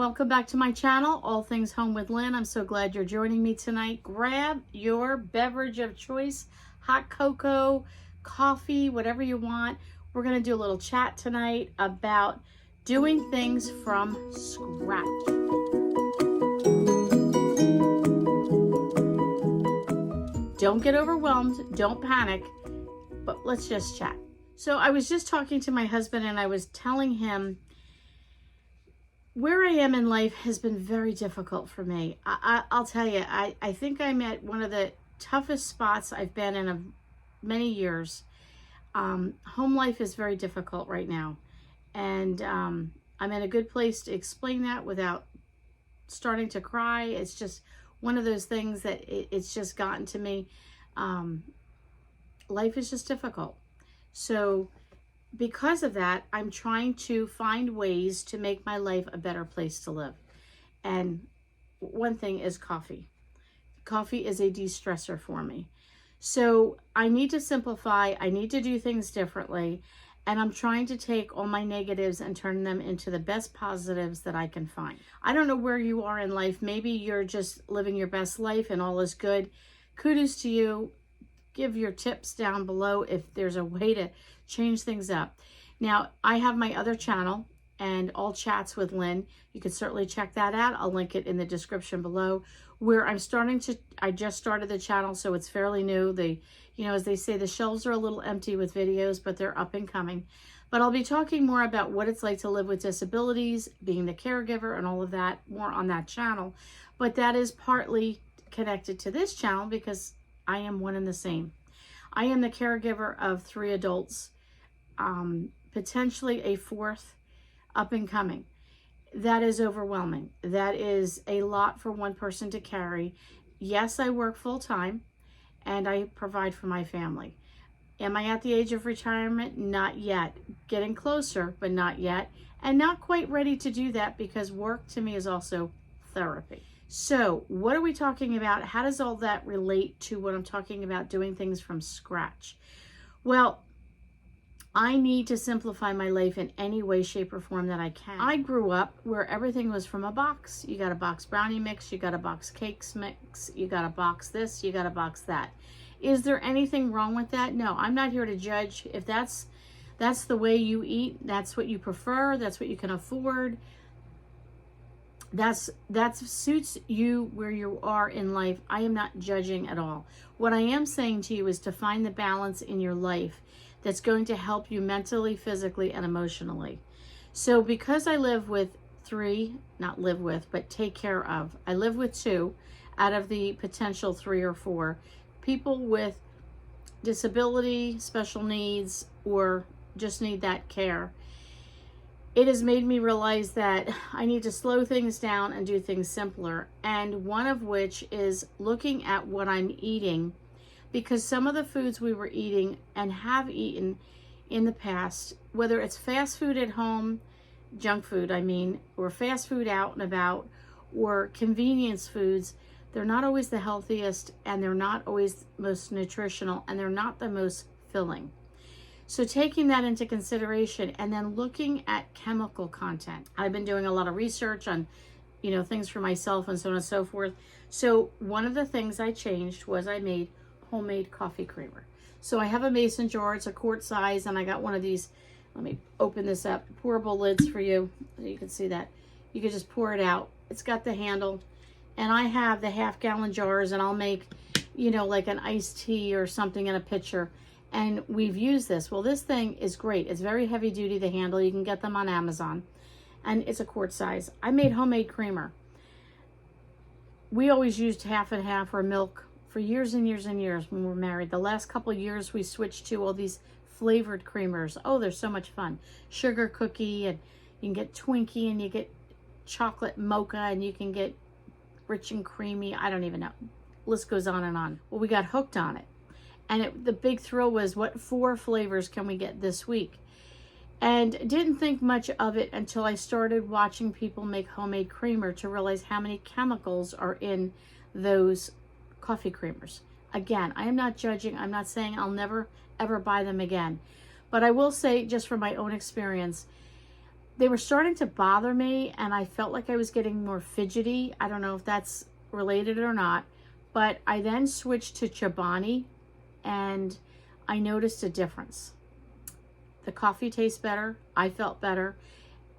welcome back to my channel, All Things Home with Lynn. I'm so glad you're joining me tonight. Grab your beverage of choice, hot cocoa, coffee, whatever you want. We're going to do a little chat tonight about doing things from scratch. Don't get overwhelmed, don't panic, but let's just chat. So I was just talking to my husband and I was telling him where I am in life has been very difficult for me. I'll tell you, I think I'm at one of the toughest spots I've been in many years. Home life is very difficult right now. And I'm in a good place to explain that without starting to cry. It's just one of those things that it's just gotten to me. Life is just difficult. So because of that, I'm trying to find ways to make my life a better place to live. And one thing is coffee. Coffee is a de-stressor for me. So I need to simplify. I need to do things differently. And I'm trying to take all my negatives and turn them into the best positives that I can find. I don't know where you are in life. Maybe you're just living your best life and all is good. Kudos to you. Give your tips down below if there's a way to change things up. Now, I have my other channel and All Chats with Lynn. You can certainly check that out. I'll link it in the description below, where I just started the channel, so it's fairly new. As they say, the shelves are a little empty with videos, but they're up and coming. But I'll be talking more about what it's like to live with disabilities, being the caregiver and all of that, more on that channel. But that is partly connected to this channel because I am one and the same. I am the caregiver of 3 adults, potentially a 4th up and coming. That is overwhelming. That is a lot for one person to carry. Yes, I work full time and I provide for my family. Am I at the age of retirement? Not yet. Getting closer, but not yet. And not quite ready to do that because work to me is also therapy. So what are we talking about? How does all that relate to what I'm talking about doing things from scratch? Well, I need to simplify my life in any way, shape, or form that I can. I grew up where everything was from a box. You got a box brownie mix, you got a box cakes mix, you got a box this, you got a box that. Is there anything wrong with that? No, I'm not here to judge. If that's the way you eat, that's what you prefer, that's what you can afford, that suits you where you are in life. I am not judging at all. What I am saying to you is to find the balance in your life that's going to help you mentally, physically, and emotionally. So because I live with 3, not live with, but take care of, I live with 2 out of the potential 3 or 4 people with disability, special needs, or just need that care. It has made me realize that I need to slow things down and do things simpler. And one of which is looking at what I'm eating, because some of the foods we were eating and have eaten in the past, whether it's fast food at home, junk food, or fast food out and about, or convenience foods, they're not always the healthiest and they're not always most nutritional and they're not the most filling. So taking that into consideration and then looking at chemical content. I've been doing a lot of research on, things for myself and so on and so forth. So one of the things I changed was I made homemade coffee creamer. So I have a mason jar, it's a quart size, and I got one of these, let me open this up, pourable lids for you. So you can see that. You can just pour it out. It's got the handle. And I have the half-gallon jars, and I'll make, like an iced tea or something in a pitcher. And we've used this. Well, this thing is great. It's very heavy duty, the handle. You can get them on Amazon. And it's a quart size. I made homemade creamer. We always used half and half or milk for years and years and years when we were married. The last couple of years we switched to all these flavored creamers. Oh, they're so much fun. Sugar cookie, and you can get Twinkie, and you get chocolate mocha, and you can get rich and creamy. I don't even know. List goes on and on. Well, we got hooked on it. And the big thrill was, what 4 flavors can we get this week? And didn't think much of it until I started watching people make homemade creamer to realize how many chemicals are in those coffee creamers. Again, I am not judging. I'm not saying I'll never, ever buy them again. But I will say, just from my own experience, they were starting to bother me, and I felt like I was getting more fidgety. I don't know if that's related or not, but I then switched to Chobani, and I noticed a difference. The coffee tastes better, I felt better,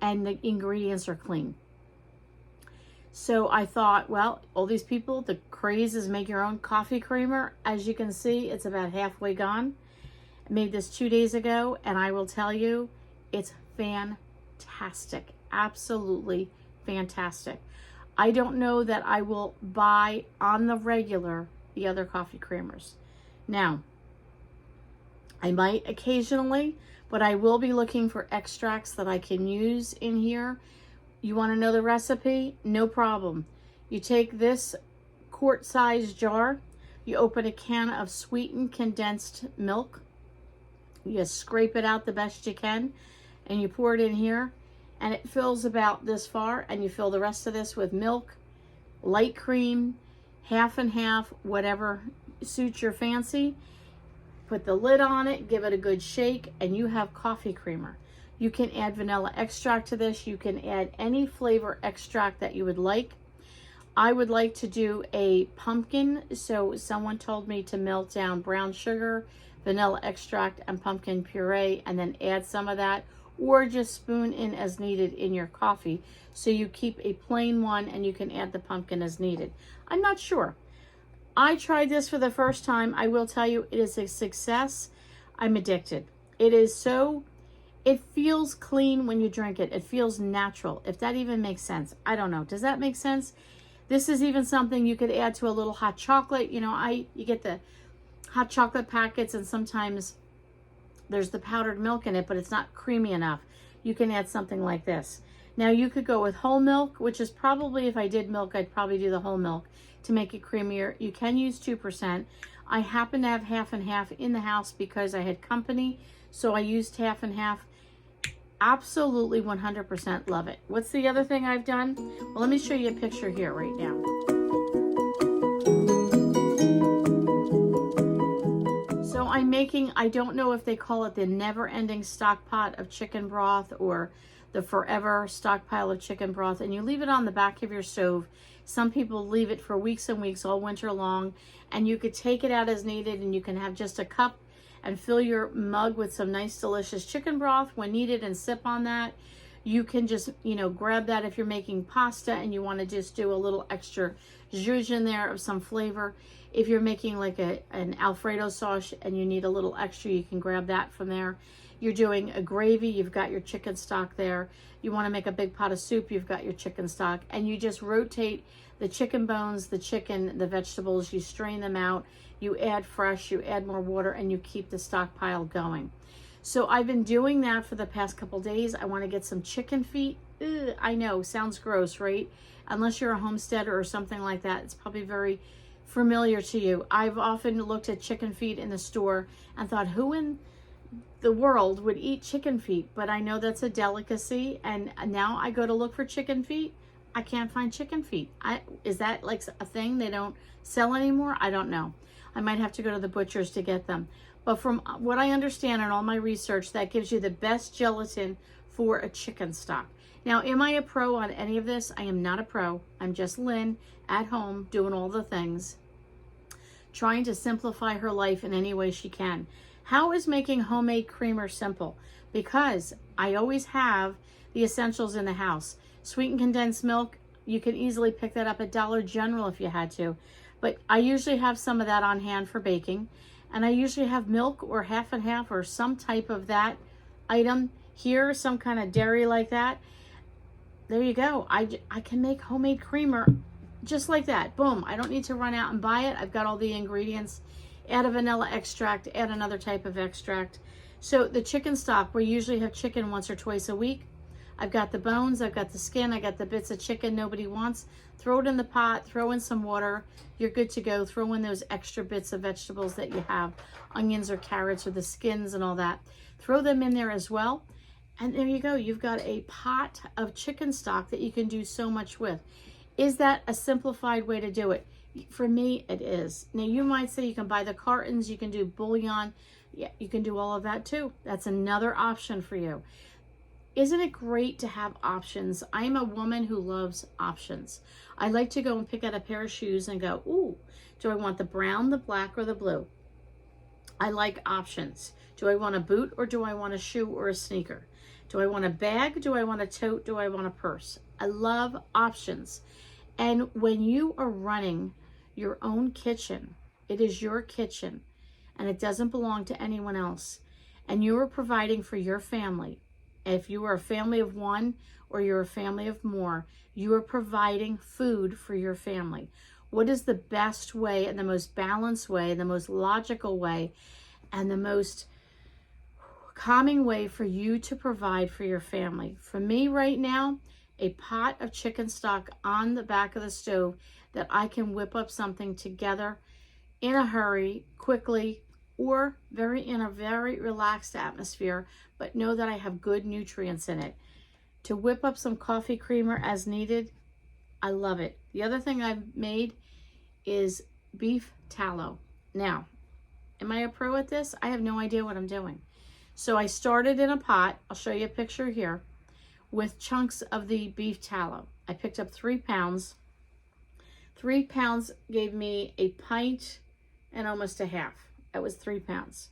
and the ingredients are clean. So I thought, well, all these people, the craze is make your own coffee creamer. As you can see, it's about halfway gone. I made this 2 days ago, and I will tell you, it's fantastic. Absolutely fantastic. I don't know that I will buy on the regular the other coffee creamers. Now, I might occasionally, but I will be looking for extracts that I can use in here. You want to know the recipe? No problem. You take this quart-sized jar, you open a can of sweetened condensed milk, you scrape it out the best you can, and you pour it in here, and it fills about this far, and you fill the rest of this with milk, light cream, half and half, whatever suits your fancy. Put the lid on it, give it a good shake, and you have coffee creamer. You can add vanilla extract to this. You can add any flavor extract that you would like. I would like to do a pumpkin, so someone told me to melt down brown sugar, vanilla extract, and pumpkin puree, and then add some of that, or just spoon in as needed in your coffee. So you keep a plain one, and you can add the pumpkin as needed. I'm not sure. I tried this for the first time. I will tell you, it is a success. I'm addicted. It feels clean when you drink it. It feels natural, if that even makes sense. I don't know. Does that make sense? This is even something you could add to a little hot chocolate. You know, you get the hot chocolate packets, and sometimes there's the powdered milk in it, but it's not creamy enough. You can add something like this. Now, you could go with whole milk, which is probably, if I did milk, I'd probably do the whole milk to make it creamier. You can use 2%. I happen to have half and half in the house because I had company, so I used half and half. Absolutely 100% love it. What's the other thing I've done? Well, let me show you a picture here right now. So I'm making, I don't know if they call it the never-ending stock pot of chicken broth or the forever stockpile of chicken broth, and you leave it on the back of your stove. Some people leave it for weeks and weeks, all winter long, and you could take it out as needed, and you can have just a cup and fill your mug with some nice delicious chicken broth when needed and sip on that. You can just, grab that if you're making pasta and you want to just do a little extra zhuzh in there of some flavor. If you're making like an Alfredo sauce and you need a little extra, you can grab that from there. You're doing a gravy, you've got your chicken stock there. You want to make a big pot of soup, you've got your chicken stock, and you just rotate the chicken bones, the chicken, the vegetables, you strain them out, you add fresh, you add more water, and you keep the stockpile going. So I've been doing that for the past couple days. I want to get some chicken feet. Ugh, I know, sounds gross, right? Unless you're a homesteader or something like that, it's probably very familiar to you. I've often looked at chicken feet in the store and thought, who in the world would eat chicken feet? But I know that's a delicacy, and now I go to look for chicken feet. I can't find chicken feet. Is that like a thing they don't sell anymore? I don't know. I might have to go to the butcher's to get them. But from what I understand in all my research, that gives you the best gelatin for a chicken stock. Now, am I a pro on any of this? I am not a pro. I'm just Lynn at home doing all the things, trying to simplify her life in any way she can. How is making homemade creamer simple? Because I always have the essentials in the house. Sweetened condensed milk, you can easily pick that up at Dollar General if you had to. But I usually have some of that on hand for baking. And I usually have milk or half and half or some type of that item here, some kind of dairy like that. There you go. I can make homemade creamer just like that. Boom. I don't need to run out and buy it. I've got all the ingredients. Add a vanilla extract, add another type of extract. So the chicken stock, we usually have chicken once or twice a week. I've got the bones, I've got the skin, I got the bits of chicken nobody wants. Throw it in the pot, throw in some water, you're good to go. Throw in those extra bits of vegetables that you have, onions or carrots or the skins and all that. Throw them in there as well. And there you go, you've got a pot of chicken stock that you can do so much with. Is that a simplified way to do it? For me, it is. Now, you might say you can buy the cartons, you can do bouillon. Yeah, you can do all of that too. That's another option for you. Isn't it great to have options? I'm a woman who loves options. I like to go and pick out a pair of shoes and go, ooh, do I want the brown, the black, or the blue? I like options. Do I want a boot or do I want a shoe or a sneaker? Do I want a bag? Do I want a tote? Do I want a purse? I love options. And when you are running your own kitchen, it is your kitchen and it doesn't belong to anyone else. And you are providing for your family. If you are a family of one or you're a family of more, you are providing food for your family. What is the best way and the most balanced way, the most logical way, and the most calming way for you to provide for your family? For me right now, a pot of chicken stock on the back of the stove that I can whip up something together in a hurry, quickly, or in a very relaxed atmosphere, but know that I have good nutrients in it. To whip up some coffee creamer as needed, I love it. The other thing I've made is beef tallow. Now, am I a pro at this? I have no idea what I'm doing. So I started in a pot, I'll show you a picture here, with chunks of the beef tallow. I picked up 3 pounds. 3 pounds gave me a pint and almost a half. That was 3 pounds.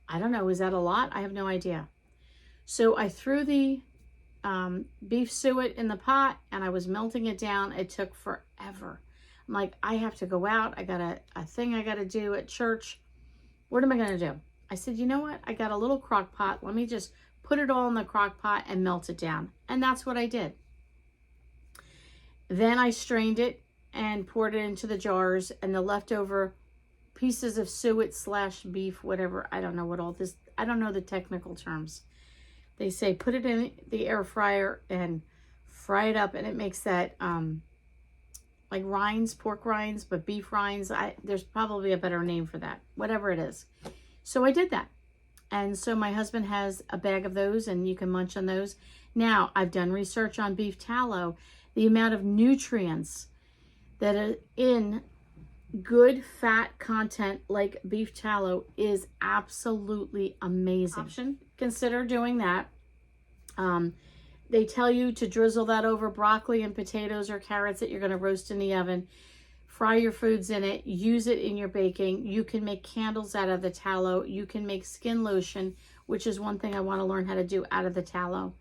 I don't know, is that a lot? I have no idea. So I threw the beef suet in the pot and I was melting it down. It took forever. I'm like, I have to go out. I got a thing I got to do at church. What am I going to do? I said, you know what? I got a little crock pot. Let me just put it all in the crock pot and melt it down. And that's what I did. Then I strained it and poured it into the jars, and the leftover pieces of suet / beef, whatever. I don't know what all this, I don't know the technical terms. They say put it in the air fryer and fry it up, and it makes that like rinds, pork rinds, but beef rinds. There's probably a better name for that, whatever it is. So I did that. And so my husband has a bag of those and you can munch on those. Now, I've done research on beef tallow. The amount of nutrients that are in good fat content like beef tallow is absolutely amazing. Consider doing that. They tell you to drizzle that over broccoli and potatoes or carrots that you're going to roast in the oven. Fry your foods in it. Use it in your baking. You can make candles out of the tallow. You can make skin lotion, which is one thing I want to learn how to do out of the tallow.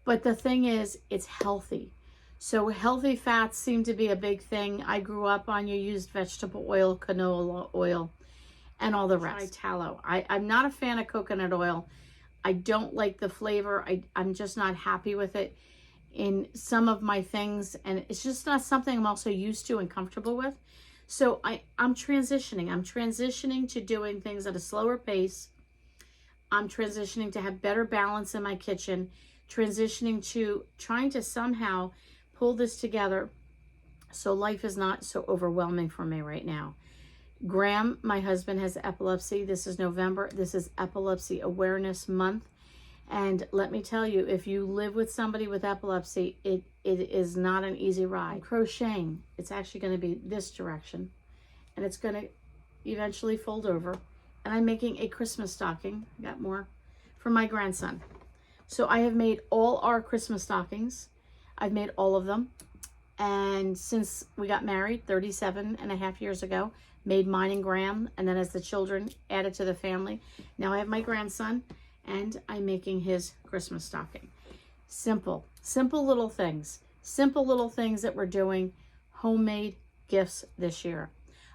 But the thing is, it's healthy. So healthy fats seem to be a big thing. I grew up on you used vegetable oil, canola oil, and all the rest. Tallow. I'm not a fan of coconut oil. I don't like the flavor. I'm just not happy with it in some of my things, and it's just not something I'm also used to and comfortable with. So I'm transitioning. I'm transitioning to doing things at a slower pace. I'm transitioning to have better balance in my kitchen, transitioning to trying to somehow pull this together so life is not so overwhelming for me right now. Graham, my husband, has epilepsy. This is November. This is Epilepsy Awareness Month. And let me tell you, if you live with somebody with epilepsy, it is not an easy ride. I'm crocheting. It's actually going to be this direction. And it's going to eventually fold over. And I'm making a Christmas stocking. I got more for my grandson. So I have made all our Christmas stockings. I've made all of them. And since we got married 37.5 years ago, made mine and Graham. And then as the children added to the family, now I have my grandson. And I'm making his Christmas stocking. Simple little things. Simple little things that we're doing. Homemade gifts this year.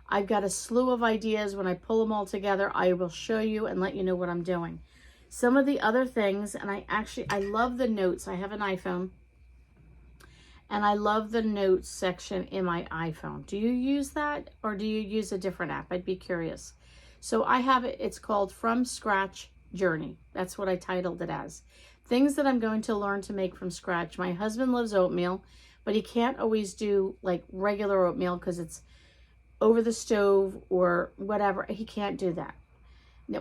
I've got a slew of ideas. When I pull them all together, I will show you and let you know what I'm doing. Some of the other things, and I love the notes. I have an iPhone. And I love the notes section in my iPhone. Do you use that or do you use a different app? I'd be curious. So I have it. It's called From Scratch Journey. That's what I titled it as. Things that I'm going to learn to make from scratch. My husband loves oatmeal, but he can't always do like regular oatmeal because it's over the stove or whatever. He can't do that.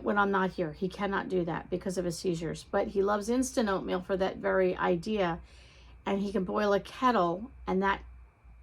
When I'm not here, he cannot do that because of his seizures. But he loves instant oatmeal for that very idea. And he can boil a kettle and that,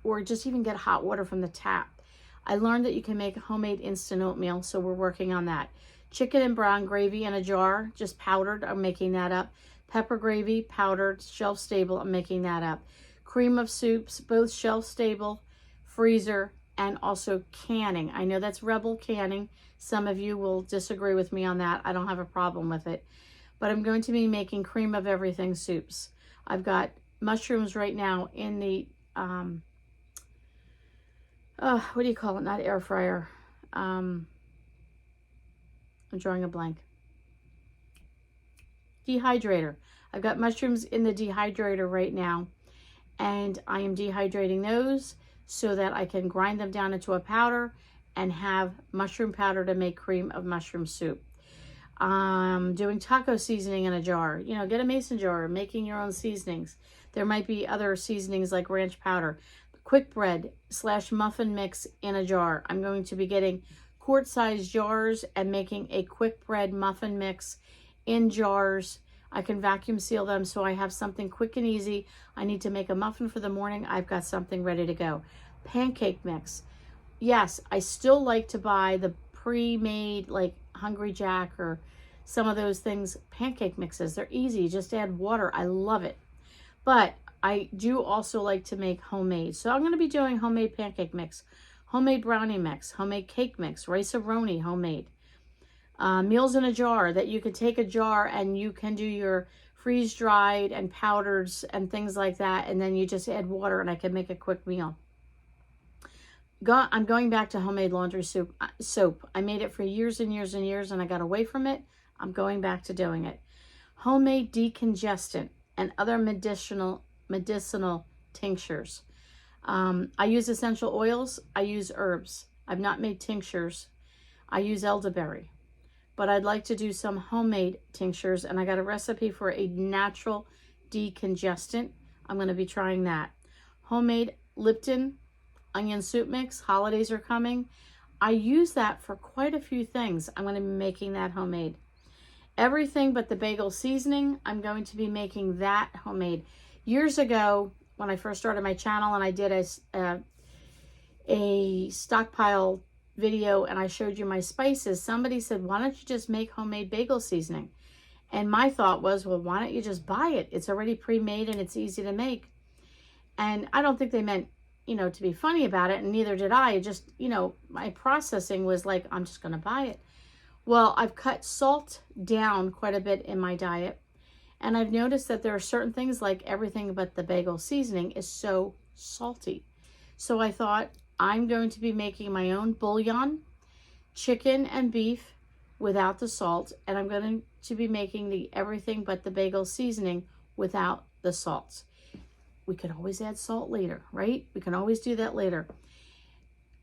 or just even get hot water from the tap. I learned that you can make homemade instant oatmeal, so we're working on that. Chicken and brown gravy in a jar, just powdered. I'm making that up. Pepper gravy, powdered, shelf stable. I'm making that up. Cream of soups, both shelf stable, freezer, and also canning. I know that's rebel canning. Some of you will disagree with me on that. I don't have a problem with it. But I'm going to be making cream of everything soups. I've got mushrooms right now in the, what do you call it? Not air fryer. I'm drawing a blank. Dehydrator. I've got mushrooms in the dehydrator right now, and I am dehydrating those so that I can grind them down into a powder and have mushroom powder to make cream of mushroom soup. Doing taco seasoning in a jar. You know, get a mason jar, making your own seasonings. There might be other seasonings like ranch powder. Quick bread / muffin mix in a jar. I'm going to be getting quart-sized jars and making a quick bread muffin mix in jars. I can vacuum seal them so I have something quick and easy. I need to make a muffin for the morning. I've got something ready to go. Pancake mix. Yes, I still like to buy the pre-made like Hungry Jack or some of those things. Pancake mixes, they're easy. Just add water. I love it. But I do also like to make homemade. So I'm going to be doing homemade pancake mix, homemade brownie mix, homemade cake mix, rice-a-roni homemade. Meals in a jar, that you could take a jar and you can do your freeze-dried and powders and things like that, and then you just add water and I can make a quick meal. I'm going back to homemade laundry soap. I made it for years and years and years and I got away from it. I'm going back to doing it. Homemade decongestant and other medicinal tinctures. I use essential oils. I use herbs. I've not made tinctures. I use elderberry. But I'd like to do some homemade tinctures, and I got a recipe for a natural decongestant. I'm going to be trying that. Homemade Lipton onion soup mix. Holidays are coming. I use that for quite a few things. I'm going to be making that homemade. Everything but the bagel seasoning, I'm going to be making that homemade. Years ago, when I first started my channel and I did a stockpile video and I showed you my spices, somebody said, why don't you just make homemade bagel seasoning? And my thought was, well, why don't you just buy it? It's already pre-made and it's easy to make. And I don't think they meant, you know, to be funny about it, and neither did I. Just, you know, my processing was like, I'm just going to buy it. Well, I've cut salt down quite a bit in my diet, and I've noticed that there are certain things, like everything but the bagel seasoning is so salty. So I thought, I'm going to be making my own bouillon, chicken and beef without the salt, and I'm going to be making the everything but the bagel seasoning without the salt. We could always add salt later, right? We can always do that later.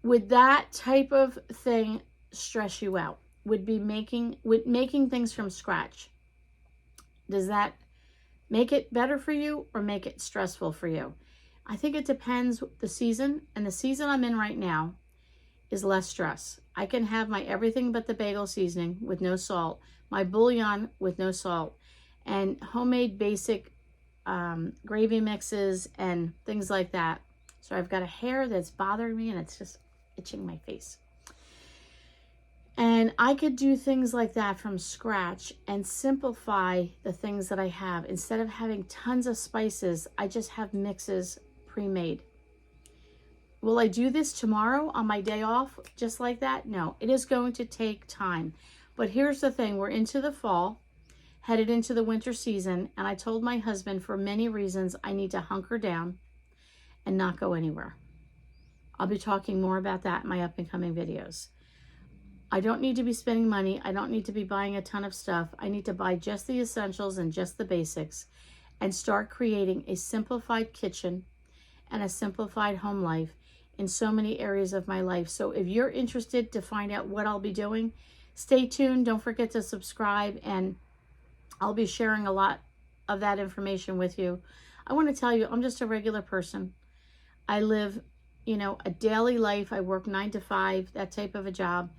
Would that type of thing stress you out? Would making things from scratch, does that make it better for you or make it stressful for you? I think it depends the season, and the season I'm in right now is less stress. I can have my everything but the bagel seasoning with no salt, my bouillon with no salt, and homemade basic gravy mixes and things like that. So I've got a hair that's bothering me and it's just itching my face. And I could do things like that from scratch and simplify the things that I have. Instead of having tons of spices, I just have mixes pre-made. Will I do this tomorrow on my day off just like that? No, it is going to take time. But here's the thing, we're into the fall, headed into the winter season, and I told my husband for many reasons I need to hunker down and not go anywhere. I'll be talking more about that in my up and coming videos. I don't need to be spending money. I don't need to be buying a ton of stuff. I need to buy just the essentials and just the basics and start creating a simplified kitchen and a simplified home life in so many areas of my life. So if you're interested to find out what I'll be doing, stay tuned. Don't forget to subscribe, and I'll be sharing a lot of that information with you. I want to tell you, I'm just a regular person. I live, you know, a daily life. I work 9 to 5, that type of a job.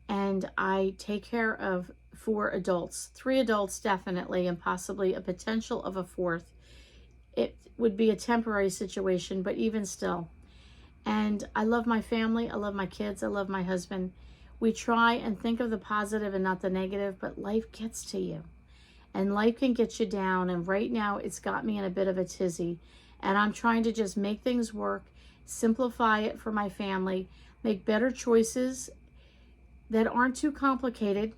And I take care of 4 adults, 3 adults definitely, and possibly a potential of a 4th. It would be a temporary situation, but even still. And I love my family. I love my kids. I love my husband. We try and think of the positive and not the negative, but life gets to you. and life can get you down. And right now it's got me in a bit of a tizzy, and I'm trying to just make things work, simplify it for my family, make better choices that aren't too complicated,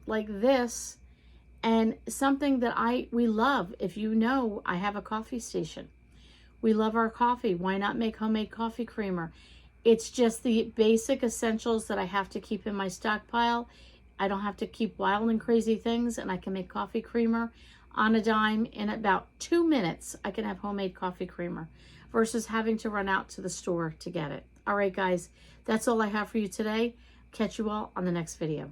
like this, and something that we love. If you know, I have a coffee station. We love our coffee. Why not make homemade coffee creamer? It's just the basic essentials that I have to keep in my stockpile. I don't have to keep wild and crazy things, and I can make coffee creamer on a dime. In about 2 minutes, I can have homemade coffee creamer versus having to run out to the store to get it. All right, guys, that's all I have for you today. Catch you all on the next video.